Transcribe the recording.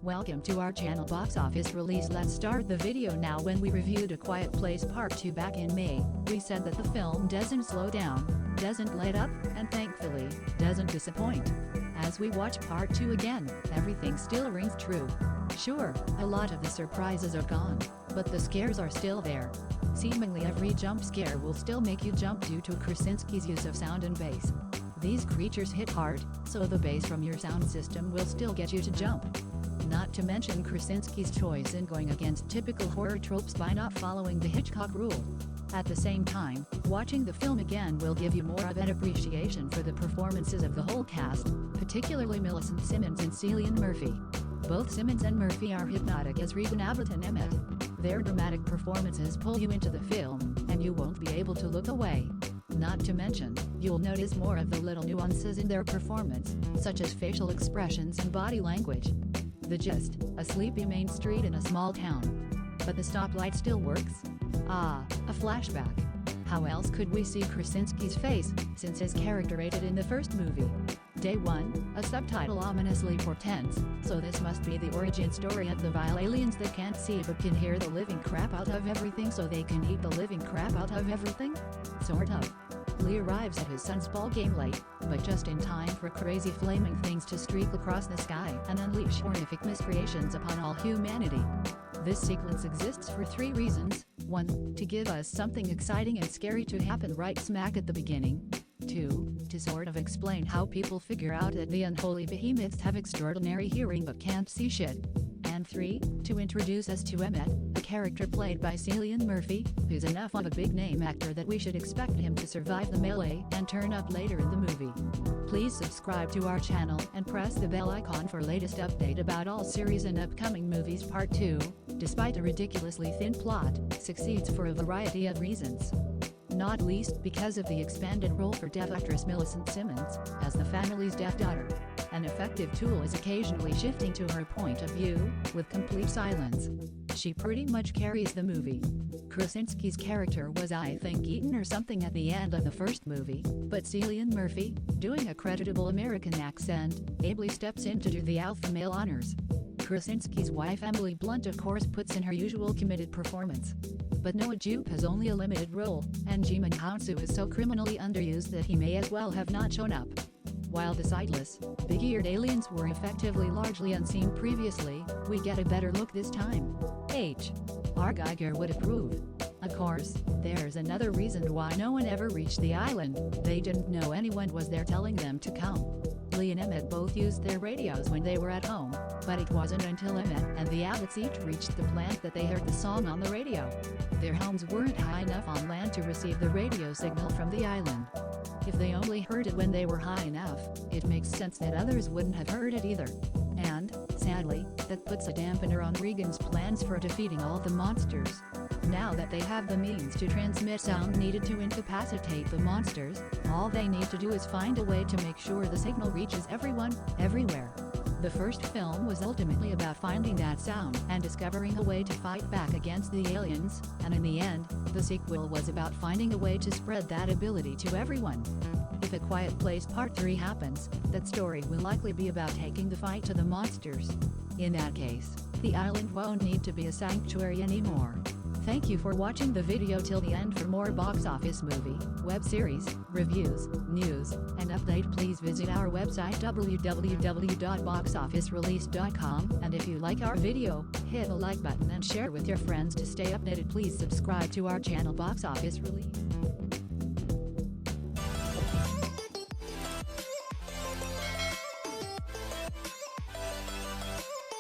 Welcome to our channel Box Office Release. Let's start the video now. When we reviewed A Quiet Place Part 2 back in May, we said that the film doesn't slow down, doesn't let up, and thankfully, doesn't disappoint. As we watch Part 2 again, everything still rings true. Sure, a lot of the surprises are gone, but the scares are still there. Seemingly every jump scare will still make you jump due to Krasinski's use of sound and bass. These creatures hit hard, so the bass from your sound system will still get you to jump. Not to mention Krasinski's choice in going against typical horror tropes by not following the Hitchcock rule. At the same time, watching the film again will give you more of an appreciation for the performances of the whole cast, particularly Millicent Simmonds and Cillian Murphy. Both Simmonds and Murphy are hypnotic as Regan and Emmett. Their dramatic performances pull you into the film, and you won't be able to look away. Not to mention, you'll notice more of the little nuances in their performance, such as facial expressions and body language. The gist: a sleepy main street in a small town. But the stoplight still works? Ah, a flashback. How else could we see Krasinski's face, since his character ate it in the first movie? Day 1, a subtitle ominously portends, so this must be the origin story of the vile aliens that can't see but can hear the living crap out of everything, so they can eat the living crap out of everything? Sort of. Lee arrives at his son's ball game late, but just in time for crazy flaming things to streak across the sky and unleash horrific miscreations upon all humanity. This sequence exists for 3 reasons. 1. To give us something exciting and scary to happen right smack at the beginning. 2. To sort of explain how people figure out that the unholy behemoths have extraordinary hearing but can't see shit. And 3. To introduce us to Emmett, a character played by Cillian Murphy, who's enough of a big-name actor that we should expect him to survive the melee and turn up later in the movie. Please subscribe to our channel and press the bell icon for latest update about all series and upcoming movies. Part 2, despite a ridiculously thin plot, succeeds for a variety of reasons. Not least because of the expanded role for deaf actress Millicent Simmonds, as the family's deaf daughter. An effective tool is occasionally shifting to her point of view, with complete silence. She pretty much carries the movie. Krasinski's character was, I think, eaten or something at the end of the first movie, but Cillian Murphy, doing a creditable American accent, ably steps in to do the alpha male honors. Krasinski's wife Emily Blunt of course puts in her usual committed performance. But Noah Jupe has only a limited role, and Jimon Hounsou is so criminally underused that he may as well have not shown up. While the sightless, big-eared aliens were effectively largely unseen previously, we get a better look this time. R. Geiger would approve. Of course, there's another reason why no one ever reached the island. They didn't know anyone was there telling them to come. Lee and Emmett both used their radios when they were at home, but it wasn't until Emmett and the Abbotts each reached the plant that they heard the song on the radio. Their homes weren't high enough on land to receive the radio signal from the island. If they only heard it when they were high enough, it makes sense that others wouldn't have heard it either. And, sadly, that puts a dampener on Regan's plans for defeating all the monsters. Now that they have the means to transmit sound needed to incapacitate the monsters, all they need to do is find a way to make sure the signal reaches everyone, everywhere. The first film was ultimately about finding that sound and discovering a way to fight back against the aliens, and in the end, the sequel was about finding a way to spread that ability to everyone. If A Quiet Place Part 3 happens, that story will likely be about taking the fight to the monsters. In that case, the island won't need to be a sanctuary anymore. Thank you for watching the video till the end. For more box office movie, web series, reviews, news, and update, please visit our website www.boxofficerelease.com, and if you like our video, hit the like button and share with your friends to stay updated. Please subscribe to our channel Box Office Release.